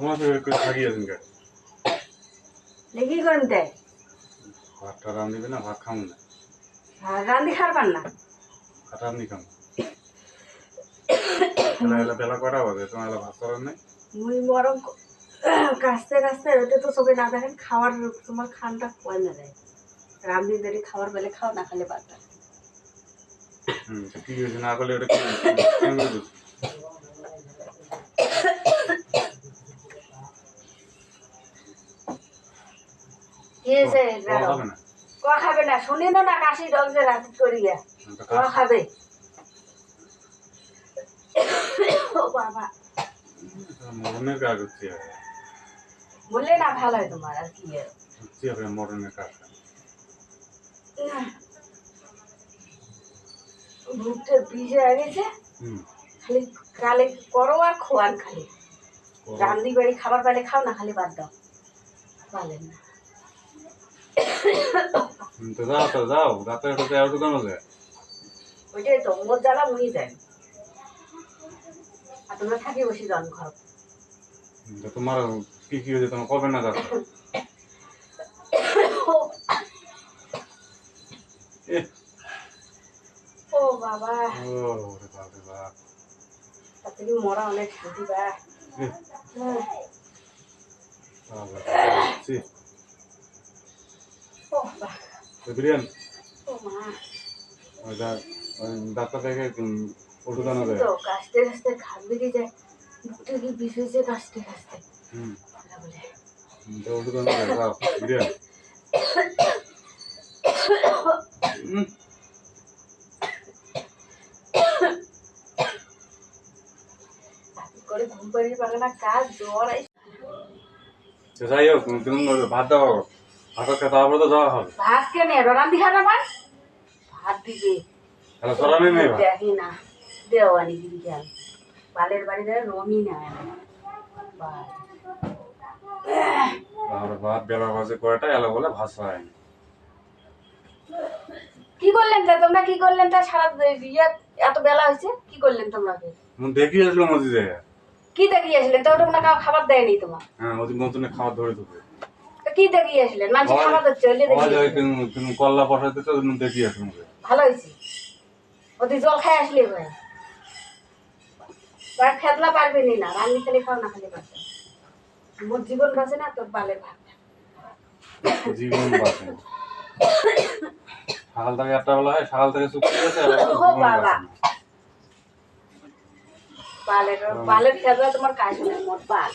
তোমার করে থাকিয়েছেন কে দেখি করেন দেয় ভাতটা রাঁধিবে না ভাত খাম না রান্ধি খাবার না ভাত রাঁধি খাম এলা বেলা কটা বাজে তোমার এলা ভাত করার নেই মুই মরম কাছতে কাছতে ওটা তো সবাই না দেখেন খাওয়ার তোমার খানটা কমে দেয় রান্ধি দেরি খাবার বেলে খাও না খালি বাদটা কি হয়েছে না করলে ওটা কি খাবে না শুনি না না কাশি ডল যে রাত করিয়া খাবে বাবা মরণের কাজ হচ্ছে বললে না ভালো হয় তোমার আর কি হচ্ছে মরণের কাজ ভুট্টার বীজে আগেছে খালি কালে করো আর খোয়ান খালি রান্দি বাড়ি খাবার পাইলে খাও না খালি বাদ দাও পালেন না তো যাও রাতে একটু কেন যায় ওইটাই তো মোর জ্বালা মুই যায় আর তোমরা থাকি বসে যান ঘর তোমার কি কি হয়েছে তোমার কবে না যাবে ও বাবা তাতে কি মরা অনেক শান্তি বা ডাক্তার থেকে ওষুধ আনা যায় কাশতে কাশতে ঘাট বেরিয়ে যায় বুকটা কি বিষ হয়েছে কাশতে কাশতে ওষুধ আনা যায় বিরিয়ানি করে ঘুম পাড়িয়ে পারে না কাজ জ্বর যাই হোক তুমি ভাত দাও ভাত খেতে তারপরে তো যাওয়া হবে ভাত কেনে রান্দি খাবে আমার ভাত দিবে দেখি না দেওয়ানি দিদি কেন বালের বাড়ি ধরে রমি না ভাত বেলা বাজে কয়টা এলা বলে ভাত হয় কি করলেন তা তোমরা কি করলেন তা সারা এত বেলা হয়েছে কি করলেন তোমরা দেখি আসলো মসজিদে কি দেখিয়ে আসলেন তো তোমরা খাবার দেয়নি তোমার হ্যাঁ ওদের নতুন খাবার ধরে দেবে কি দেখিয়ে আসলেন মানুষ খাবার দিচ্ছে তুমি কল্লা বসাইতে তো দেখি আসুন ভালো হয়েছে ওদের জল খাই আসলে ভাই ফেদলা পারবে না রান্নি খালি খাও না খালি পারবে মোর জীবন বাঁচে না তোর বালের ভাত জীবন বাঁচে সকাল থেকে 8টা বেলা হয় সকাল থেকে শুকিয়ে গেছে বালের বালের ফেদলা তোমার কাজ নেই মোট বাল